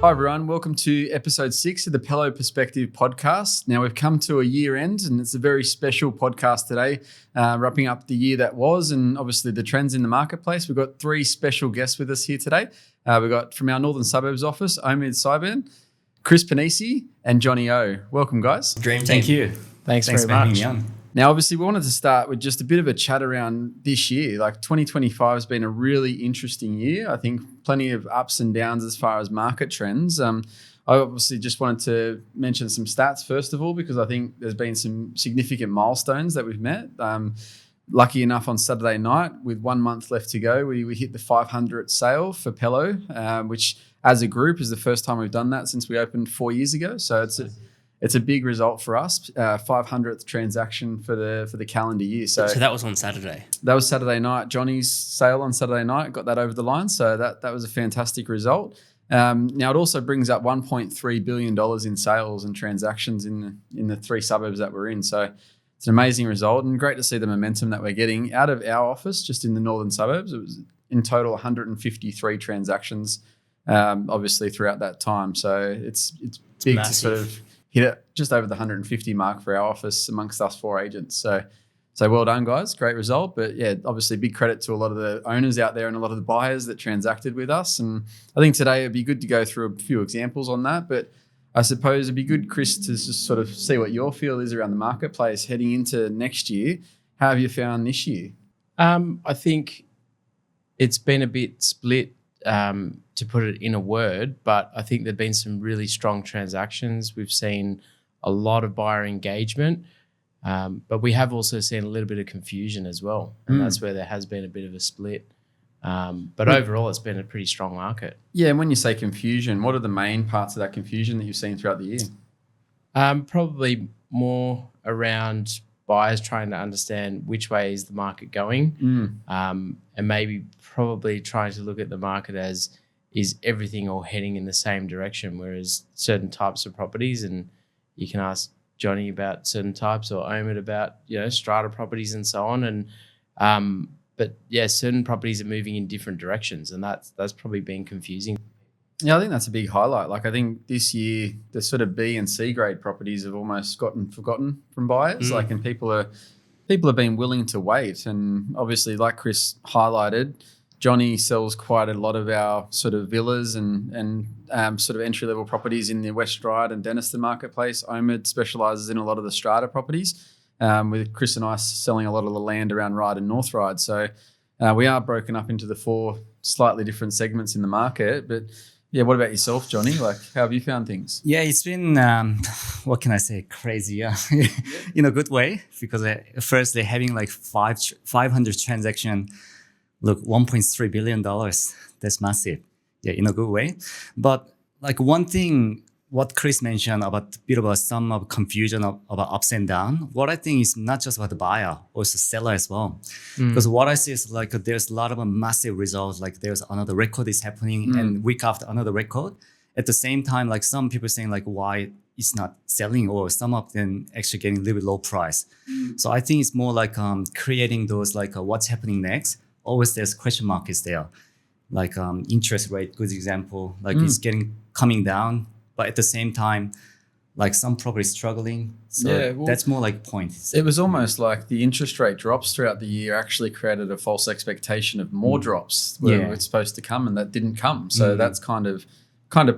Hi everyone, welcome to episode 6 of the Pello Perspective podcast. Now we've come to a year end and it's a very special podcast today, wrapping up the year that was and obviously the trends in the marketplace. We've got 3 special guests with us here today. We've got from our Northern Suburbs office, Omid Sayehban, Chris Pennisi and Johnny O. Welcome guys. Dream team. Thank you. Thanks very for having much. me on. Now, obviously, we wanted to start with just a bit of a chat around this year. Like 2025 has been a really interesting year. I think plenty of ups and downs as far as market trends. I obviously just wanted to mention some stats first of all, because I think there's been some significant milestones that we've met. Lucky enough on Saturday night, with 1 month left to go, we hit the 500th sale for Pello, which as a group is the first time we've done that since we opened 4 years ago. So it's a big result for us. 500th transaction for the calendar year. So that was on Saturday. That was Saturday night. Johnny's sale on Saturday night got that over the line. So that was a fantastic result. Now it also brings up $1.3 billion in sales and transactions in the 3 suburbs that we're in. So it's an amazing result and great to see the momentum that we're getting out of our office just in the Northern Suburbs. It was in total 153 transactions, obviously throughout that time. So it's big massive. To sort of hit it just over the 150 mark for our office amongst us 4 agents. So well done, guys. Great result. But yeah, obviously big credit to a lot of the owners out there and a lot of the buyers that transacted with us. And I think today it'd be good to go through a few examples on that. But I suppose it'd be good, Chris, to just sort of see what your feel is around the marketplace heading into next year. How have you found this year? I think it's been a bit split, to put it in a word, but I think there've been some really strong transactions. We've seen a lot of buyer engagement, but we have also seen a little bit of confusion as well. And that's where there has been a bit of a split. But overall, it's been a pretty strong market. Yeah, and when you say confusion, what are the main parts of that confusion that you've seen throughout the year? Probably more around buyers trying to understand which way is the market going, and maybe probably trying to look at the market as is everything all heading in the same direction, whereas certain types of properties, and you can ask Johnny about certain types or Omid about, strata properties and so on. And but yeah, certain properties are moving in different directions, and that's probably been confusing. Yeah, I think that's a big highlight. Like I think this year the sort of B and C grade properties have almost gotten forgotten from buyers. Like, and people have been willing to wait. And obviously, like Chris highlighted, Johnny sells quite a lot of our sort of villas and sort of entry level properties in the West Ryde and Denniston marketplace. Omid specialises in a lot of the strata properties, with Chris and I selling a lot of the land around Ryde and North Ryde. So we are broken up into the 4 slightly different segments in the market. But yeah, what about yourself, Johnny? Like, how have you found things? Yeah, it's been, what can I say, crazy, in a good way, because firstly, having like 500 transaction, look, $1.3 billion, that's massive. Yeah, in a good way. But like one thing, what Chris mentioned about a bit of some of confusion about ups and down, what I think is not just about the buyer, also seller as well. Because what I see is like there's a lot of massive results, like there's another record is happening and week after another record. At the same time, like some people saying like why it's not selling, or some of them actually getting a little bit low price. So I think it's more like creating those like what's happening next. Always there's question mark is there. Like interest rate, good example, like it's coming down. But at the same time, like some property struggling. So yeah, that's more like point. It was almost like the interest rate drops throughout the year actually created a false expectation of more drops where it's supposed to come, and that didn't come. So that's kind of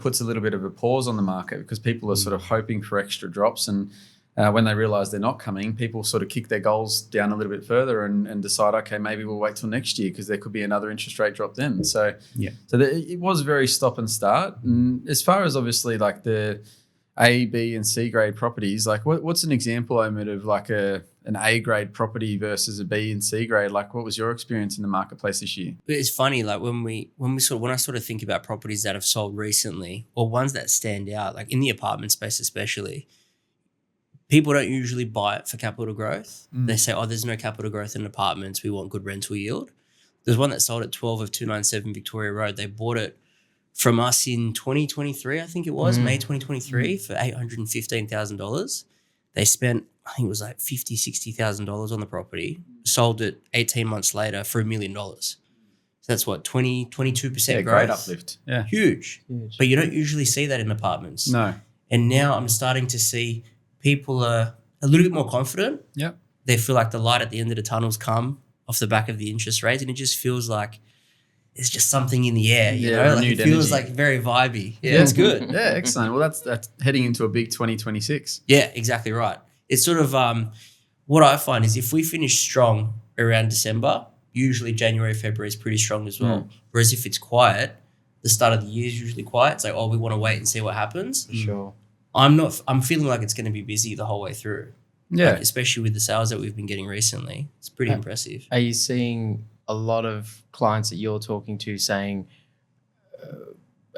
puts a little bit of a pause on the market, because people are sort of hoping for extra drops, and when they realise they're not coming, people sort of kick their goals down a little bit further and decide, okay, maybe we'll wait till next year because there could be another interest rate drop then. So it was very stop and start. And as far as obviously like the A, B and C grade properties, like what's an example, Omid, of like an A grade property versus a B and C grade? Like what was your experience in the marketplace this year? It's funny, like when I sort of think about properties that have sold recently, or ones that stand out, like in the apartment space especially, people don't usually buy it for capital growth. They say, there's no capital growth in apartments. We want good rental yield. There's one that sold at 12 of 297 Victoria Road. They bought it from us in 2023, I think it was, May 2023, for $815,000. They spent, I think it was like $50,000, $60,000 on the property, sold it 18 months later for $1 million. So that's what, 22% Yeah, growth. great uplift. Yeah. Huge. But you don't usually see that in apartments. No. And now I'm starting to see people are a little bit more confident. Yep. They feel like the light at the end of the tunnel's come off the back of the interest rates, and it just feels like there's just something in the air, you Yeah, know? Like renewed it feels energy. like very vibey. Yeah, it's good. Yeah, excellent. Well, that's heading into a big 2026. Yeah, exactly right. It's sort of what I find is if we finish strong around December, usually January, February is pretty strong as well. Whereas if it's quiet, the start of the year is usually quiet. It's like, oh, we want to wait and see what happens. Sure. I'm feeling like it's going to be busy the whole way through. Yeah. Like, especially with the sales that we've been getting recently. It's pretty impressive. Are you seeing a lot of clients that you're talking to saying,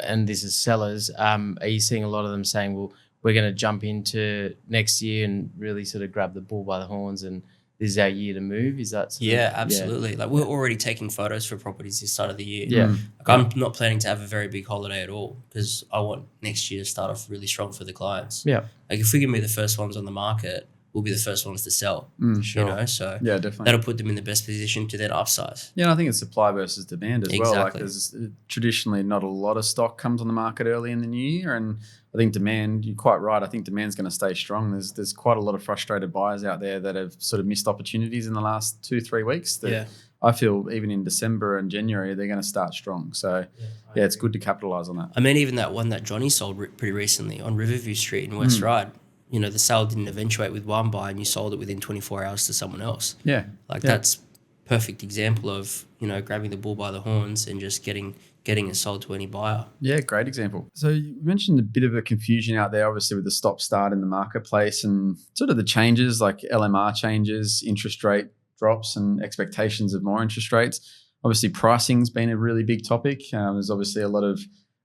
and this is sellers, are you seeing a lot of them saying, well, we're going to jump into next year and really sort of grab the bull by the horns and this is our year to move? Is that sort Yeah, of, absolutely. Like we're already taking photos for properties this start of the year. Yeah. Like I'm not planning to have a very big holiday at all because I want next year to start off really strong for the clients. Yeah. Like if we can be the first ones on the market, we'll be the first ones to sell. Sure. You know, so Yeah, definitely. that'll put them in the best position to then upsize. Yeah, and I think it's supply versus demand as well. Like Exactly. there's traditionally not a lot of stock comes on the market early in the new year, and I think demand, you're quite right, I think demand's going to stay strong. There's quite a lot of frustrated buyers out there that have sort of missed opportunities in the last 2-3 weeks that Yeah. I feel even in December and January they're going to start strong. So yeah, it's good to capitalize on that. I mean, even that one that Johnny sold pretty recently on Riverview Street in West Ryde, you know, the sale didn't eventuate with one buyer and you sold it within 24 hours to someone else. Yeah. Like Yeah. that's perfect example of, you know, grabbing the bull by the horns and just getting it sold to any buyer. Yeah, great example. So you mentioned a bit of a confusion out there, obviously, with the stop-start in the marketplace and sort of the changes like LMR changes, interest rate drops and expectations of more interest rates. Obviously, pricing's been a really big topic. There's obviously a lot of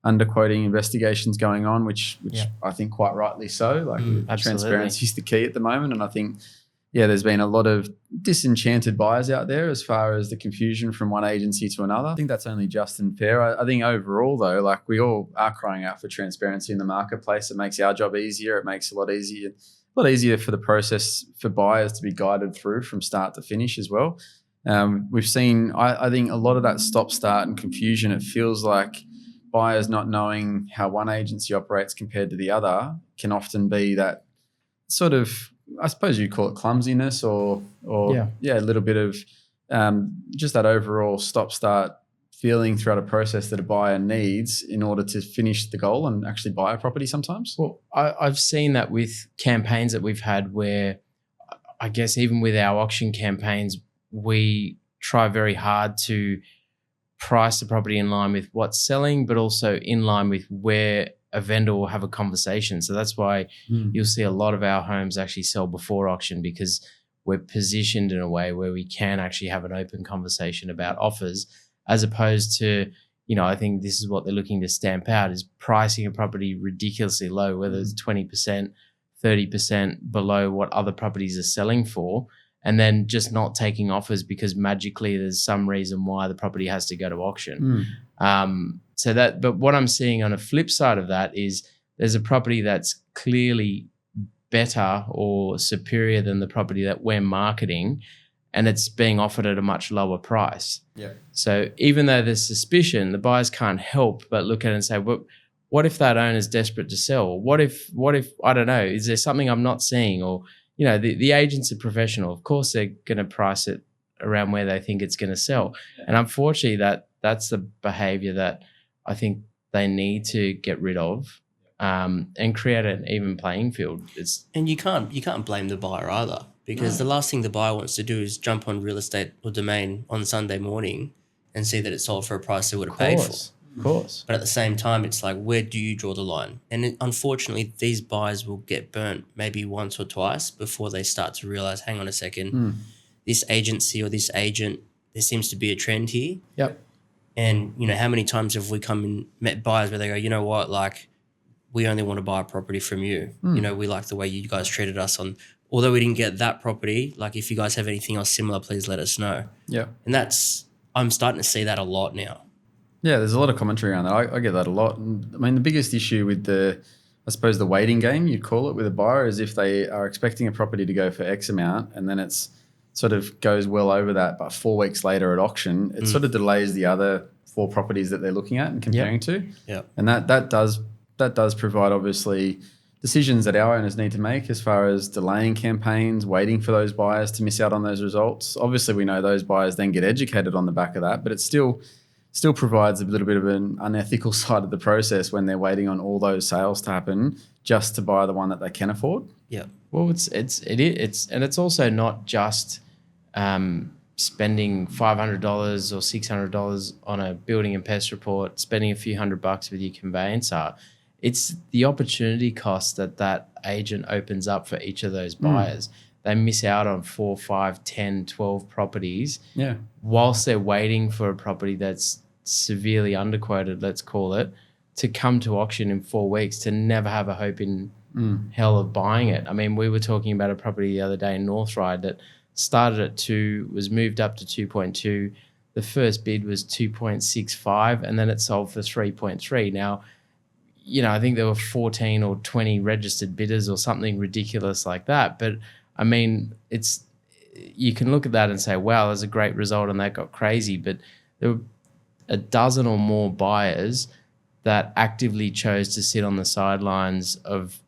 underquoting investigations going on, which I think quite rightly so. Like transparency is the key at the moment. And I think, there's been a lot of disenchanted buyers out there as far as the confusion from one agency to another. I think that's only just and fair. I think overall, though, like we all are crying out for transparency in the marketplace. It makes our job easier. It makes it a lot easier for the process for buyers to be guided through from start to finish as well. We've seen, I think, a lot of that stop-start and confusion. It feels like buyers not knowing how one agency operates compared to the other can often be that sort of, I suppose you'd call it clumsiness or a little bit of just that overall stop-start feeling throughout a process that a buyer needs in order to finish the goal and actually buy a property sometimes. Well, I've seen that with campaigns that we've had where I guess even with our auction campaigns, we try very hard to price the property in line with what's selling, but also in line with where a vendor will have a conversation. So that's why you'll see a lot of our homes actually sell before auction because we're positioned in a way where we can actually have an open conversation about offers as opposed to, I think this is what they're looking to stamp out is pricing a property ridiculously low, whether it's 20%, 30% below what other properties are selling for, and then just not taking offers because magically there's some reason why the property has to go to auction. But what I'm seeing on a flip side of that is there's a property that's clearly better or superior than the property that we're marketing, and it's being offered at a much lower price. Yeah. So even though there's suspicion, the buyers can't help but look at it and say, well, what if that owner's desperate to sell? What if, I don't know, is there something I'm not seeing? Or, the agents are professional. Of course, they're going to price it around where they think it's going to sell. Yeah. And unfortunately, that's the behavior that I think they need to get rid of and create an even playing field. And you can't blame the buyer either because the last thing the buyer wants to do is jump on real estate or domain on Sunday morning and see that it's sold for a price they would have paid for. Of course. But at the same time, it's like, where do you draw the line? And unfortunately, these buyers will get burnt maybe once or twice before they start to realize, hang on a second, this agency or this agent, there seems to be a trend here. Yep. And, how many times have we come and met buyers where they go, you know what, like, we only want to buy a property from you. We like the way you guys treated us although we didn't get that property, like if you guys have anything else similar, please let us know. Yeah. And I'm starting to see that a lot now. Yeah, there's a lot of commentary around that. I get that a lot. And I mean, the biggest issue with the waiting game, you'd call it, with a buyer is if they are expecting a property to go for X amount and then it's sort of goes well over that, but 4 weeks later at auction, it sort of delays the other 4 properties that they're looking at and comparing to. Yeah. And that does provide obviously decisions that our owners need to make as far as delaying campaigns, waiting for those buyers to miss out on those results. Obviously, we know those buyers then get educated on the back of that, but it still provides a little bit of an unethical side of the process when they're waiting on all those sales to happen just to buy the one that they can afford. Yeah. Well, it's also not just spending $500 or $600 on a building and pest report, spending a few $100 with your conveyancer. It's the opportunity cost that agent opens up for each of those buyers. They miss out on 4, 5, 10, 12 properties whilst they're waiting for a property that's severely underquoted, let's call it, to come to auction in 4 weeks, to never have a hope in hell of buying it. I mean, we were talking about a property the other day in North Ryde that started at 2, was moved up to 2.2. The first bid was 2.65, and then it sold for 3.3. Now, I think there were 14 or 20 registered bidders or something ridiculous like that. But I mean, you can look at that and say, wow, that's a great result and that got crazy. But there were a dozen or more buyers that actively chose to sit on the sidelines of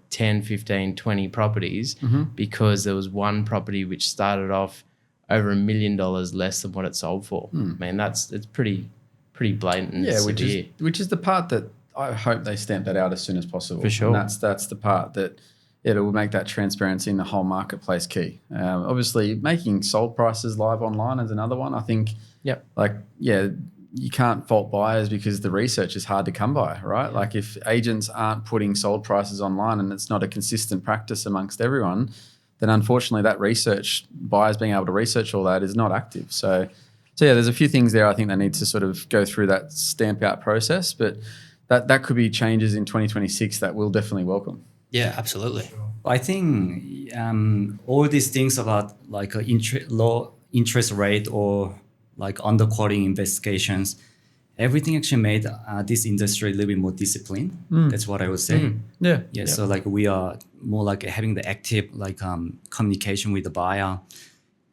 10, 15, 20 properties because there was one property which started off over $1 million less than what it sold for. I mean, it's pretty blatant and severe. which is the part that I hope they stamp that out as soon as possible. For sure. And that's the part that it will make that transparency in the whole marketplace key. Obviously, making sold prices live online is another one. I think, you can't fault buyers because the research is hard to come by, right? Yeah. Like if agents aren't putting sold prices online and it's not a consistent practice amongst everyone, then unfortunately that research, buyers being able to research all that is not active. So there's a few things there I think they need to sort of go through that stamp out process, but that could be changes in 2026 that we'll definitely welcome. Yeah, absolutely. I think all these things about like low interest rate or like underquoting investigations, everything actually made this industry a little bit more disciplined. That's what I would say. Yeah. So like we are more like having the active like communication with the buyer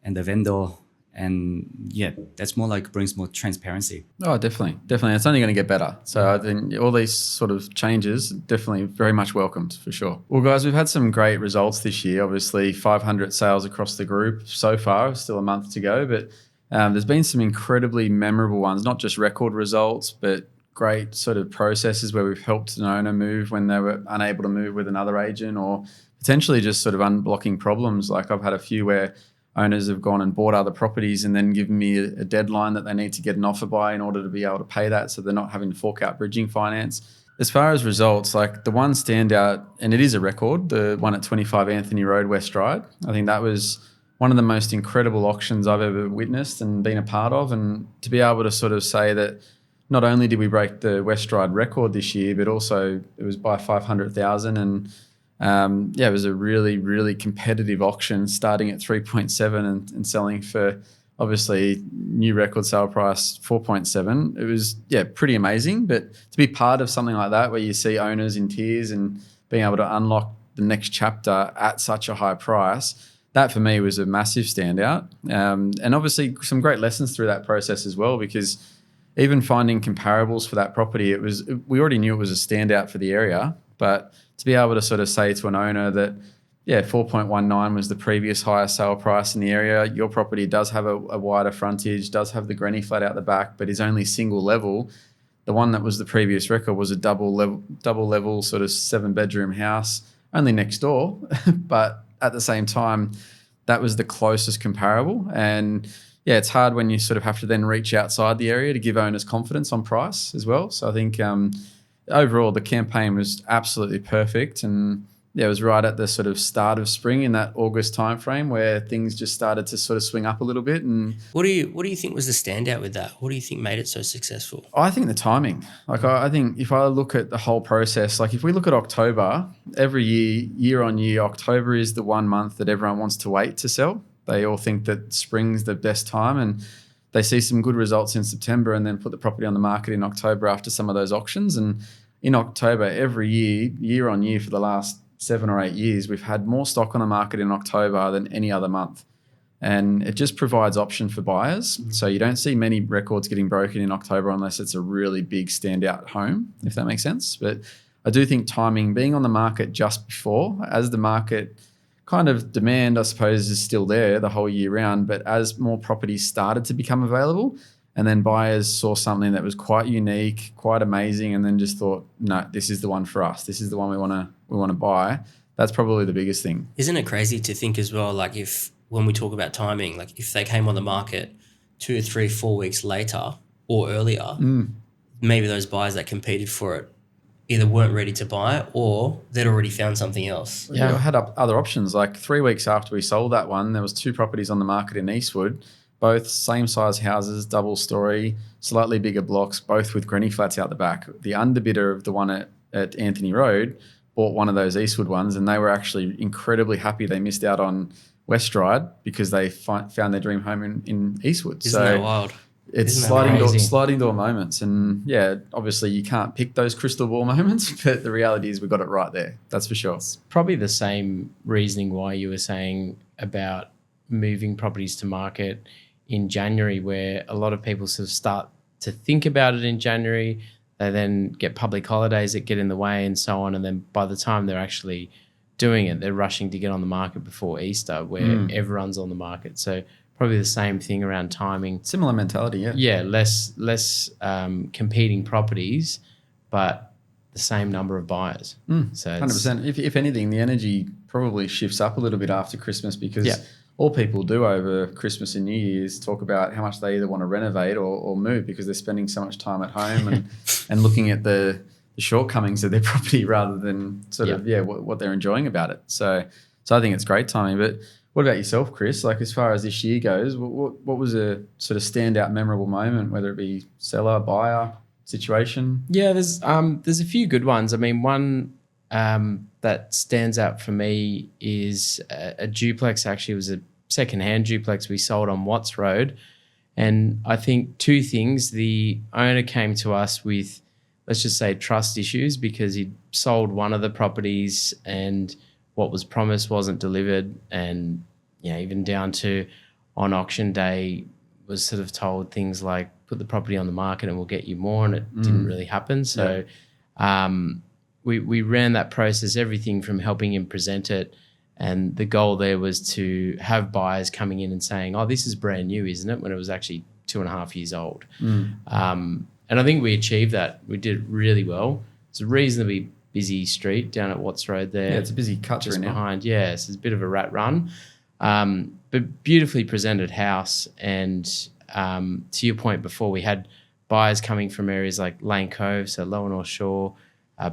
and the vendor. And that's more like brings more transparency. Oh, definitely. It's only going to get better. So I think all these sort of changes definitely very much welcomed for sure. Well, guys, we've had some great results this year. Obviously, 500 sales across the group so far. Still a month to go, but there's been some incredibly memorable ones. Not just record results, but great sort of processes where we've helped an owner move when they were unable to move with another agent, or potentially just sort of unblocking problems. Like I've had a few where owners have gone and bought other properties and then given me a deadline that they need to get an offer by in order to be able to pay that, so they're not having to fork out bridging finance. As far as results, like the one standout, and it is a record, the one at 25 Anthony Road, West Ryde, I think that was one of the most incredible auctions I've ever witnessed and been a part of. And to be able to sort of say that not only did we break the West Ryde record this year, but also it was by 500,000, and it was a really, really competitive auction starting at 3.7 and selling for obviously new record sale price 4.7. It was, pretty amazing. But to be part of something like that where you see owners in tears and being able to unlock the next chapter at such a high price, that for me was a massive standout. And obviously some great lessons through that process as well, because even finding comparables for that property, we already knew it was a standout for the area, but to be able to sort of say to an owner that, 4.19 was the previous highest sale price in the area. Your property does have a wider frontage, does have the granny flat out the back, but is only single level. The one that was the previous record was a double level sort of 7-bedroom house, only next door, but at the same time, that was the closest comparable. And it's hard when you sort of have to then reach outside the area to give owners confidence on price as well. So I think overall, the campaign was absolutely perfect, and it was right at the sort of start of spring in that August timeframe where things just started to sort of swing up a little bit. And what do you think was the standout with that? What do you think made it so successful? I think the timing. Like I think if I look at the whole process, like if we look at October, every year on year, October is the one month that everyone wants to wait to sell. They all think that spring's the best time, and they see some good results in September and then put the property on the market in October after some of those auctions. And in October, every year on year for the last 7 or 8 years, we've had more stock on the market in October than any other month. and it just provides option for buyers. So you don't see many records getting broken in October unless it's a really big standout home, if that makes sense. But I do think timing, being on the market just before, as the market kind of demand, I suppose, is still there the whole year round, but as more properties started to become available, and then buyers saw something that was quite unique, quite amazing, and then just thought, no, this is the one for us. This is the one we want to buy. That's probably the biggest thing. Isn't it crazy to think as well, like when we talk about timing, like if they came on the market 2, 3, 4 weeks later or earlier, maybe those buyers that competed for it either weren't ready to buy it or they'd already found something else. Yeah, I had other options. Like 3 weeks after we sold that one, there was 2 properties on the market in Eastwood, both same size houses, double story, slightly bigger blocks, both with granny flats out the back. The underbidder of the one at Anthony Road bought one of those Eastwood ones, and they were actually incredibly happy they missed out on West Ride because they found their dream home in Eastwood. Isn't that wild? It's Isn't sliding door moments. And yeah, obviously you can't pick those crystal ball moments, but the reality is we got it right there. That's for sure. Probably the same reasoning why you were saying about moving properties to market in January, where a lot of people sort of start to think about it in January. They then get public holidays that get in the way and so on. And then by the time they're actually doing it, they're rushing to get on the market before Easter, where everyone's on the market. So probably the same thing around timing. Similar mentality, yeah. Yeah, less competing properties, but the same number of buyers. So 100%. If anything, the energy probably shifts up a little bit after Christmas because all people do over Christmas and New Year's talk about how much they either want to renovate or move because they're spending so much time at home and looking at the shortcomings of their property rather than what they're enjoying about it. So I think it's great timing. But what about yourself, Chris? Like as far as this year goes, what was a sort of standout memorable moment, whether it be seller, buyer, situation? Yeah, there's a few good ones. I mean, one that stands out for me is a duplex. Actually, it was a secondhand duplex we sold on Watts Road. And I think 2 things. The owner came to us with, let's just say, trust issues because he'd sold one of the properties and what was promised wasn't delivered. And even down to on auction day was sort of told things like, put the property on the market and we'll get you more. And it didn't really happen. So we ran that process, everything from helping him present it. And the goal there was to have buyers coming in and saying, oh, this is brand new, isn't it? When it was actually 2.5 years old. And I think we achieved that. We did really well. It's a reasonably busy street down at Watts Road there. Yeah, it's a busy cut just through now. behind. Yeah, so it's a bit of a rat run. But beautifully presented house. And to your point before, we had buyers coming from areas like Lane Cove, so Lower North Shore,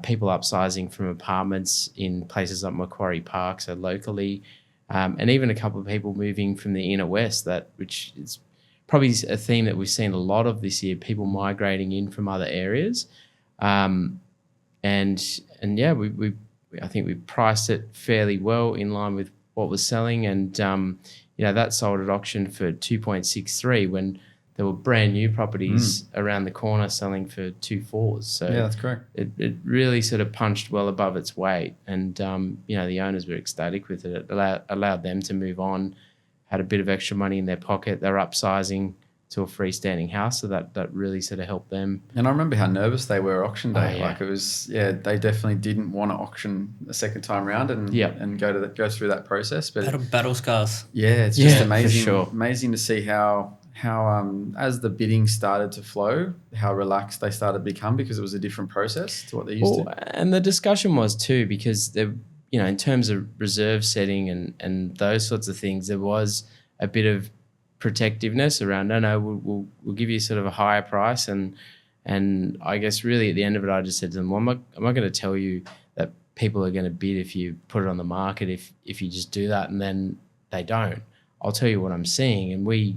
people upsizing from apartments in places like Macquarie Park, so locally, and even a couple of people moving from the inner west, which is probably a theme that we've seen a lot of this year, people migrating in from other areas. And yeah, I think we priced it fairly well in line with what was selling, and that sold at auction for 2.63 when there were brand new properties around the corner selling for 2.4. So yeah, that's correct. It really sort of punched well above its weight, and the owners were ecstatic with it. It allowed them to move on, had a bit of extra money in their pocket. They were upsizing to a freestanding house, so that really sort of helped them. And I remember how nervous they were auction day. Oh, yeah. Like it was, they definitely didn't want to auction a second time round and go through that process. But Battle scars. yeah, it's just Yeah, amazing. for sure. Amazing to see how as the bidding started to flow, how relaxed they started to become because it was a different process to what they used to. And the discussion was too, because in terms of reserve setting and those sorts of things, there was a bit of protectiveness around, we'll give you sort of a higher price. And I guess really at the end of it, I just said to them, well, I'm not going to tell you that people are going to bid if you put it on the market, if you just do that and then they don't. I'll tell you what I'm seeing. And we,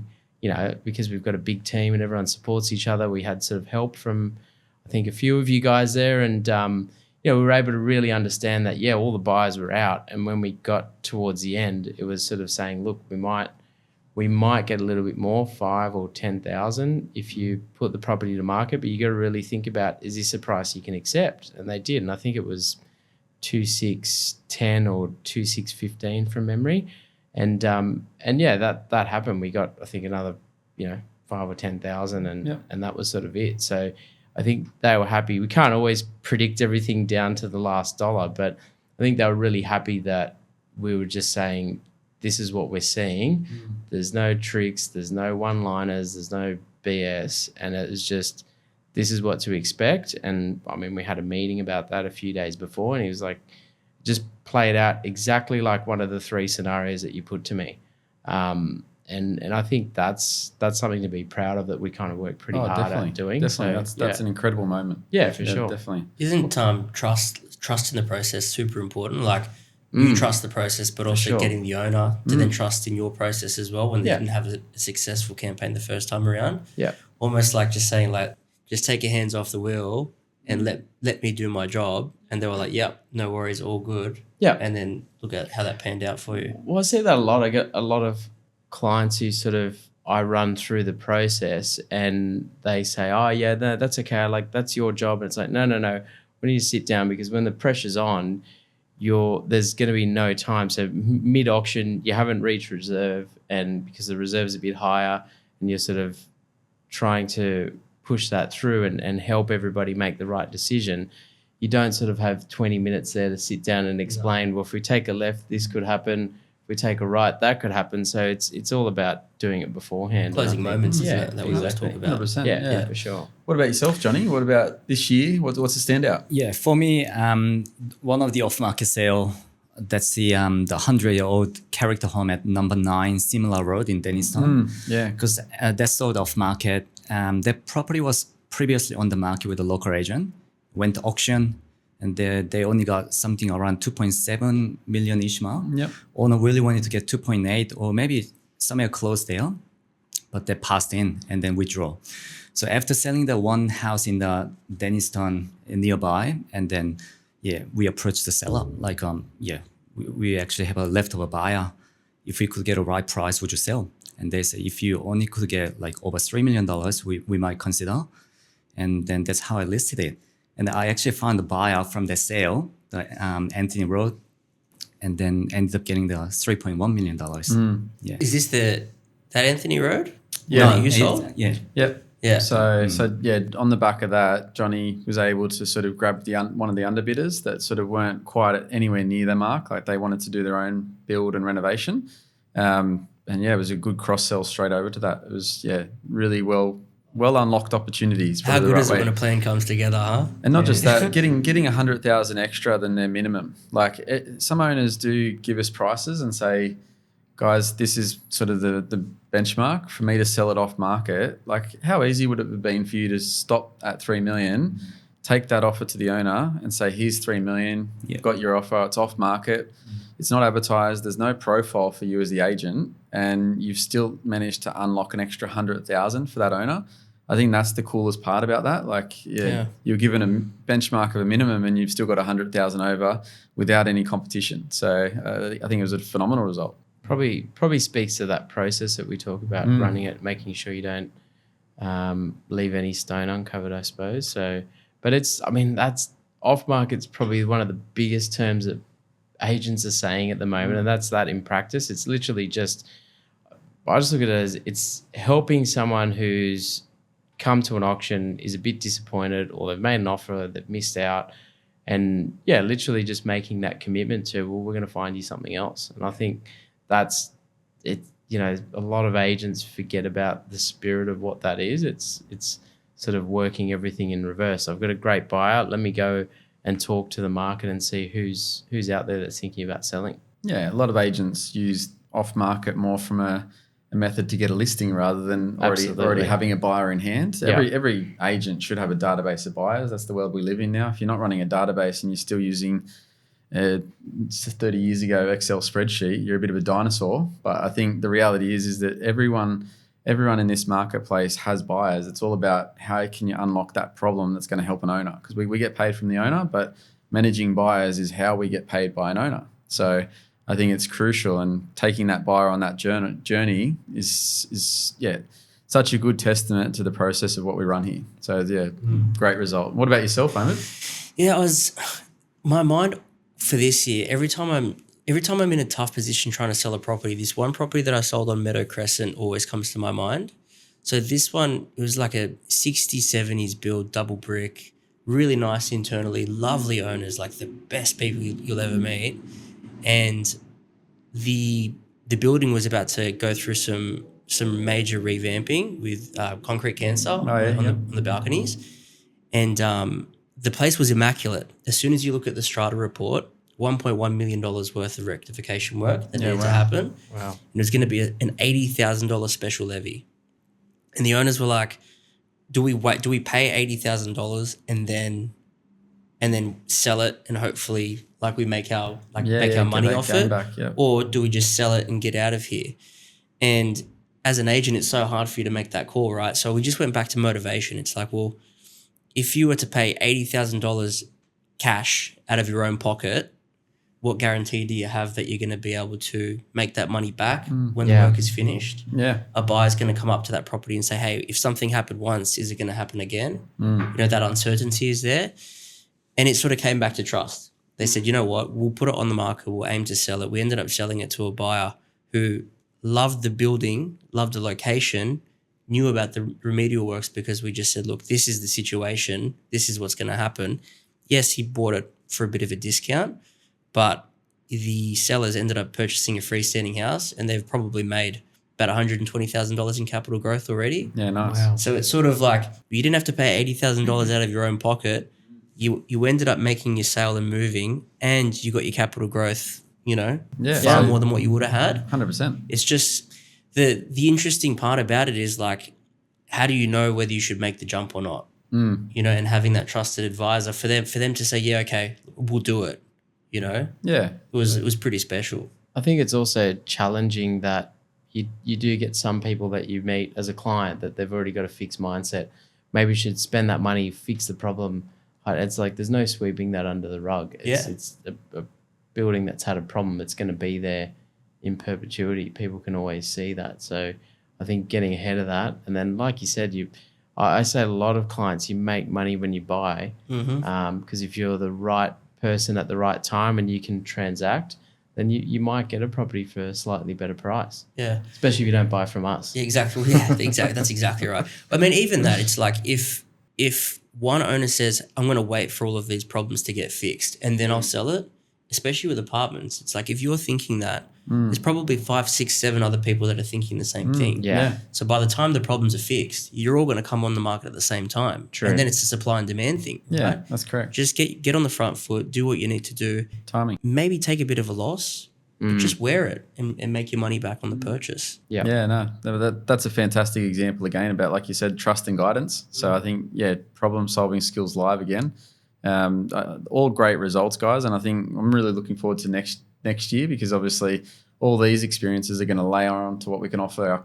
because we've got a big team and everyone supports each other, we had sort of help from, I think, a few of you guys there. And, we were able to really understand that, all the buyers were out. And when we got towards the end, it was sort of saying, look, we might get a little bit more, 5 or 10,000 if you put the property to market, but you got to really think about, is this a price you can accept? And they did. And I think it was 2,610 or 2,615 from memory. And yeah, that happened. We got, I think, another, 5 or 10,000, and that was sort of it. So I think they were happy. We can't always predict everything down to the last dollar, but I think they were really happy that we were just saying, this is what we're seeing. There's no tricks, there's no one-liners, there's no BS, and it was just, this is what to expect. And I mean, we had a meeting about that a few days before, and he was like, just play it out exactly like one of the 3 scenarios that you put to me. And I think that's something to be proud of, that we kind of worked pretty hard at doing. Definitely, so, that's an incredible moment. Yeah, for sure. Definitely. Isn't trust in the process super important? Like, you trust the process, but also getting the owner to then trust in your process as well when they didn't have a successful campaign the first time around. Yeah. Almost like just saying, like, just take your hands off the wheel and let me do my job. And they were like, yep, no worries, all good. Yeah. And then look at how that panned out for you. Well, I see that a lot. I get a lot of clients who sort of, I run through the process and they say, oh, yeah, no, that's okay. Like, that's your job. And it's like, no. We need to sit down, because when the pressure's on, there's going to be no time. So mid-auction, you haven't reached reserve, and because the reserve's a bit higher, and you're sort of trying to push that through and help everybody make the right decision, you don't sort of have 20 minutes there to sit down and explain, well, if we take a left, this could happen. If we take a right, that could happen. So it's all about doing it beforehand. Closing moments, isn't it, that we always talk about. 100%, Yeah, for sure. What about yourself, Johnny? What about this year? What's the standout? Yeah, for me, one of the off-market sale, that's the 100-year-old character home at number 9 Similar Road in Denniston. Yeah. Because that sold off-market. That property was previously on the market with a local agent, went to auction, and they only got something around 2.7 million Ishmael. Yep. Owner really wanted to get 2.8 or maybe somewhere close there, but they passed in and then withdraw. So after selling the one house in the Denniston nearby, and then we approached the seller like we actually have a leftover buyer. If we could get a right price, would you sell? And they say, if you only could get like over $3 million, we might consider. And then that's how I listed it. And I actually found a buyer from the sale, the Anthony Road, and then ended up getting the $3.1 million. Yeah. Is this that Anthony Road? Yeah. No, you sold? Yeah. Yep. Yeah. So on the back of that, Johnny was able to sort of grab one of the underbidders that sort of weren't quite anywhere near the mark. Like, they wanted to do their own build and renovation. And it was a good cross sell straight over to that. It was really well unlocked opportunities. How good is it when a plan comes together, huh? And not just that, getting 100,000 extra than their minimum. Like, some owners do give us prices and say, guys, this is sort of the benchmark for me to sell it off market. Like, how easy would it have been for you to stop at 3 million, take that offer to the owner and say, here's 3 million, you've got your offer, it's off market, it's not advertised, there's no profile for you as the agent, and you've still managed to unlock an extra 100,000 for that owner. I think that's the coolest part about that. Like, you're given a benchmark of a minimum and you've still got 100,000 over without any competition. So I think it was a phenomenal result. Probably speaks to that process that we talk about, running it, making sure you don't leave any stone uncovered, I suppose. So, but that's off market's probably one of the biggest terms that agents are saying at the moment, and that's that in practice. It's literally just, I just look at it as it's helping someone who's come to an auction, is a bit disappointed, or they've made an offer, they've missed out, and literally just making that commitment to, well, we're going to find you something else. And I think that's it. A lot of agents forget about the spirit of what that is. It's sort of working everything in reverse. I've got a great buyer, let me go and talk to the market and see who's out there that's thinking about selling. Yeah, a lot of agents use off market more from a method to get a listing rather than already having a buyer in hand. Every agent should have a database of buyers. That's the world we live in now. If you're not running a database and you're still using 30 years ago Excel spreadsheet, you're a bit of a dinosaur. But I think the reality is that everyone in this marketplace has buyers. It's all about how can you unlock that problem that's going to help an owner, because we get paid from the owner, but managing buyers is how we get paid by an owner. So I think it's crucial, and taking that buyer on that journey is such a good testament to the process of what we run here. So great result. What about yourself, Omid? Yeah, my mind for this year, every time I'm every time I'm in a tough position trying to sell a property, this one property that I sold on Meadow Crescent always comes to my mind. So this one, it was like a 60s, 70s build, double brick, really nice internally, lovely owners, like the best people you'll ever meet. And the building was about to go through some major revamping with concrete cancer on the balconies. And the place was immaculate. As soon as you look at the strata report, $1.1 million worth of rectification work that needed to happen. Wow. And it was going to be an $80,000 special levy. And the owners were like, do we pay $80,000 and then sell it and hopefully like we make our money off it? Or do we just sell it and get out of here? And as an agent, it's so hard for you to make that call, right? So we just went back to motivation. It's like, well, if you were to pay $80,000 cash out of your own pocket, what guarantee do you have that you're going to be able to make that money back when the work is finished? Yeah. A buyer's going to come up to that property and say, hey, if something happened once, is it going to happen again? That uncertainty is there. And it sort of came back to trust. They said, you know what, we'll put it on the market, we'll aim to sell it. We ended up selling it to a buyer who loved the building, loved the location, knew about the remedial works because we just said, look, this is the situation, this is what's going to happen. Yes, he bought it for a bit of a discount, but the sellers ended up purchasing a freestanding house and they've probably made about $120,000 in capital growth already. Yeah, nice. Wow. So it's sort of like you didn't have to pay $80,000 out of your own pocket. You ended up making your sale and moving and you got your capital growth, far more than what you would have had. 100%. It's just the interesting part about it is like, how do you know whether you should make the jump or not? And having that trusted advisor for them to say, yeah, okay, we'll do it. Yeah, it was pretty special. I think it's also challenging that you do get some people that you meet as a client that they've already got a fixed mindset. Maybe you should spend that money, fix the problem. It's like there's no sweeping that under the rug. It's a building that's had a problem that's going to be there in perpetuity. People can always see that. So I think getting ahead of that, and then like you said, I say a lot of clients, you make money when you buy, because if you're the right person at the right time and you can transact, then you might get a property for a slightly better price. Yeah. Especially if you don't buy from us. Yeah, exactly. Yeah, exactly. That's exactly right. I mean, even that, it's like if one owner says, I'm going to wait for all of these problems to get fixed and then I'll sell it, especially with apartments, it's like if you're thinking that, there's probably 5, 6, 7 other people that are thinking the same thing. Yeah. So by the time the problems are fixed, you're all going to come on the market at the same time. True. And then it's a supply and demand thing. Yeah, right? that's correct. Just get on the front foot, do what you need to do. Timing. Maybe take a bit of a loss, but just wear it and make your money back on the purchase. Yeah. Yeah, no, that's a fantastic example again about, like you said, trust and guidance. So I think, problem solving skills live again. All great results, guys. And I think I'm really looking forward to next year because obviously all these experiences are going to layer on to what we can offer our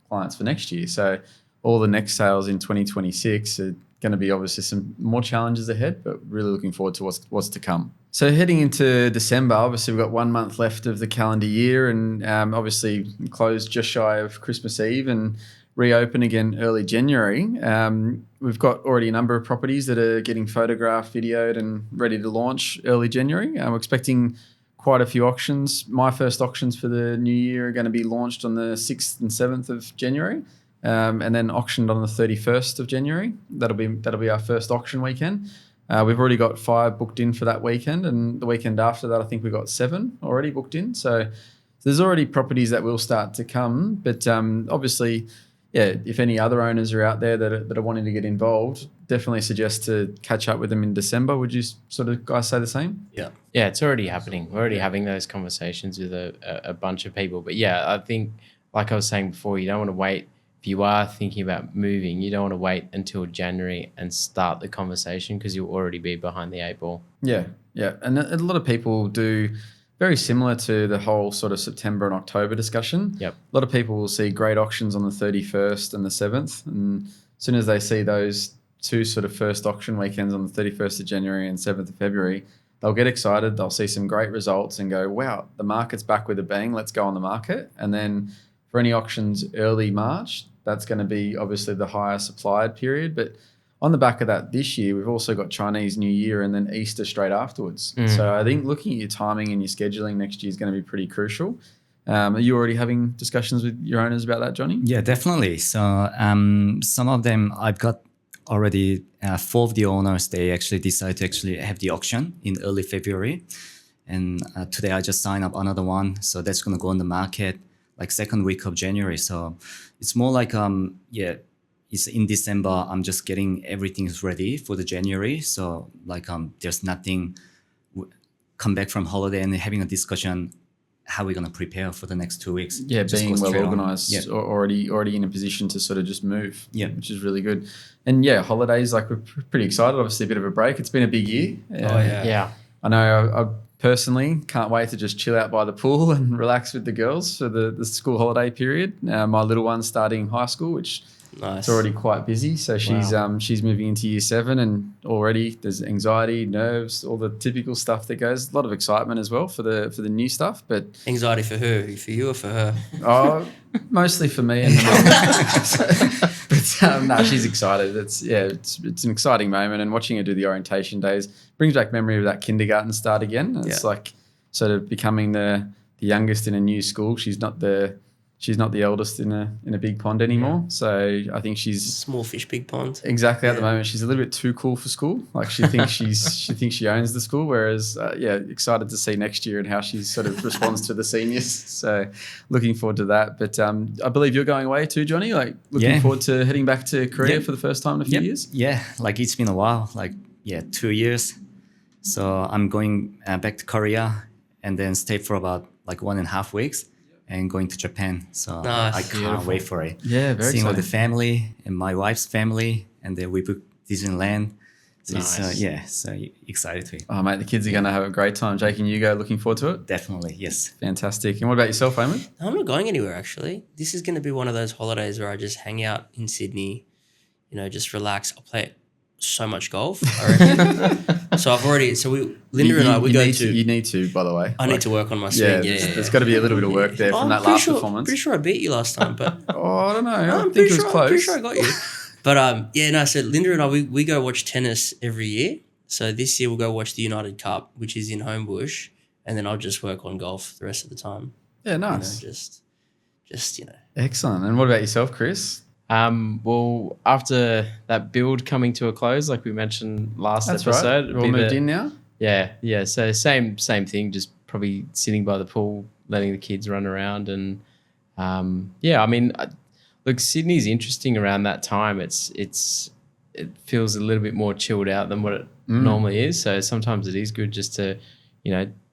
clients for next year. So all the next sales in 2026 are going to be obviously some more challenges ahead, but really looking forward to what's to come. So heading into December, obviously we've got 1 month left of the calendar year and obviously closed just shy of Christmas Eve and reopen again early January. We've got already a number of properties that are getting photographed, videoed and ready to launch early January. We're expecting quite a few auctions. My first auctions for the new year are going to be launched on the 6th and 7th of January and then auctioned on the 31st of January. That'll be our first auction weekend. We've already got 5 booked in for that weekend, and the weekend after that I think we've got 7 already booked in. So there's already properties that will start to come, but obviously, if any other owners are out there that are wanting to get involved, definitely suggest to catch up with them in December. Would you sort of guys say the same? Yeah. Yeah, it's already happening. We're already having those conversations with a bunch of people. But yeah, I think, like I was saying before, you don't want to wait. If you are thinking about moving, you don't want to wait until January and start the conversation because you'll already be behind the 8 ball. Yeah. And a lot of people do very similar to the whole sort of September and October discussion. Yep. A lot of people will see great auctions on the 31st and the 7th. And as soon as they see those 2 sort of first auction weekends on the 31st of January and 7th of February, they'll get excited. They'll see some great results and go, wow, the market's back with a bang. Let's go on the market. And then for any auctions early March, that's going to be obviously the higher supplied period. But on the back of that this year, we've also got Chinese New Year and then Easter straight afterwards. So I think looking at your timing and your scheduling next year is going to be pretty crucial. Are you already having discussions with your owners about that, Johnny? Yeah, definitely. So some of them I've got already. 4 of the owners, they actually decided to actually have the auction in early February. And today I just signed up another one. So that's going to go on the market like second week of January. So it's more like, it's in December. I'm just getting everything ready for the January. So like there's nothing, come back from holiday and having a discussion how we're going to prepare for the next 2 weeks. Yeah, Just being go well straight on. organised, Yeah. already in a position to sort of just move, Yeah. which is really good. And yeah, holidays, like we're pretty excited. Obviously, a bit of a break. It's been a big year. Yeah. I know I personally can't wait to just chill out by the pool and relax with the girls for the school holiday period. My little one's starting high school, which Nice. it's already quite busy. So she's moving into year 7, and already there's anxiety, nerves, all the typical stuff that goes. A lot of excitement as well for the new stuff. But Anxiety for her, for you or for her? mostly for me and her mum. But no, she's excited. It's an exciting moment, and watching her do the orientation days brings back memory of that kindergarten start again. It's like sort of becoming the youngest in a new school. She's not the eldest in a big pond anymore. So I think she's Small fish, big pond. exactly at the moment. She's a little bit too cool for school. Like she thinks she thinks she owns the school. Whereas excited to see next year and how she sort of responds to the seniors. So looking forward to that. But I believe you're going away too, Johnny. Like looking forward to heading back to Korea for the first time in a few years. Yeah, like it's been a while, 2 years. So I'm going back to Korea and then stay for about 1.5 weeks and going to Japan. So Nice. I can't wait for it. Yeah, very Seeing all the exciting. family and my wife's family, and then we booked Disneyland. So Nice. so excited to it. Oh mate, the kids are going to have a great time. Jake and Hugo, looking forward to it. Definitely, yes. Fantastic. And what about yourself, Omid? I'm not going anywhere, actually. This is going to be one of those holidays where I just hang out in Sydney, just relax. I'll play so much golf, I reckon. So Linda and I, we go to... You need to, by the way. I need to work on my swing. There's got to be a little bit of work there from that last performance. Pretty sure I beat you last time, but... I don't know. I I'm think it was close. I'm pretty sure I got you. But so Linda and I, we go watch tennis every year. So this year we'll go watch the United Cup, which is in Homebush, and then I'll just work on golf the rest of the time. Yeah, nice. Just Excellent. And what about yourself, Chris? Well, after that build coming to a close, like we mentioned last episode, Right. it'd We're all be moved in now? Yeah. So same thing, just probably sitting by the pool, letting the kids run around, and look, Sydney's interesting around that time. It feels a little bit more chilled out than what it normally is. So sometimes it is good just to,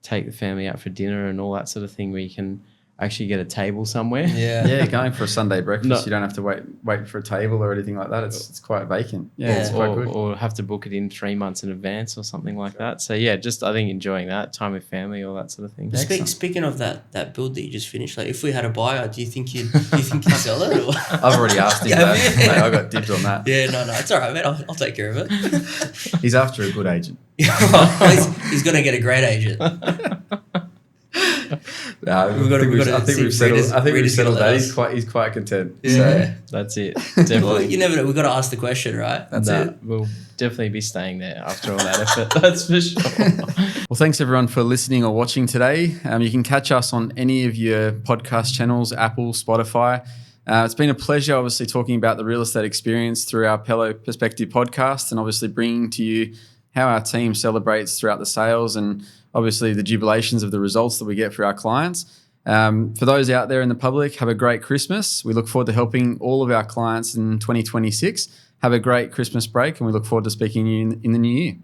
take the family out for dinner and all that sort of thing, where you can actually get a table somewhere. Yeah, going for a Sunday breakfast, No. you don't have to wait for a table or anything like that. It's quite vacant. Yeah, it's quite good. Or have to book it in 3 months in advance or something like that. So just I think enjoying that time with family, all that sort of thing. Speaking of that build that you just finished, if we had a buyer, do you think you'd sell it? Or? I've already asked him that. Mate, I got dibs on that. Yeah, no, it's all right, man. I'll take care of it. He's after a good agent. He's going to get a great agent. I think we've settled that. He's quite content. Yeah. That's it. Well, Definitely. you never know. We've got to ask the question, right? That's it. We'll definitely be staying there after all that effort. That's for sure. Well, thanks everyone for listening or watching today. You can catch us on any of your podcast channels, Apple, Spotify. It's been a pleasure, obviously, talking about the real estate experience through our Pello Perspective podcast, and obviously bringing to you how our team celebrates throughout the sales and obviously the jubilations of the results that we get for our clients. For those out there in the public, have a great Christmas. We look forward to helping all of our clients in 2026. Have a great Christmas break, and we look forward to speaking to you in the new year.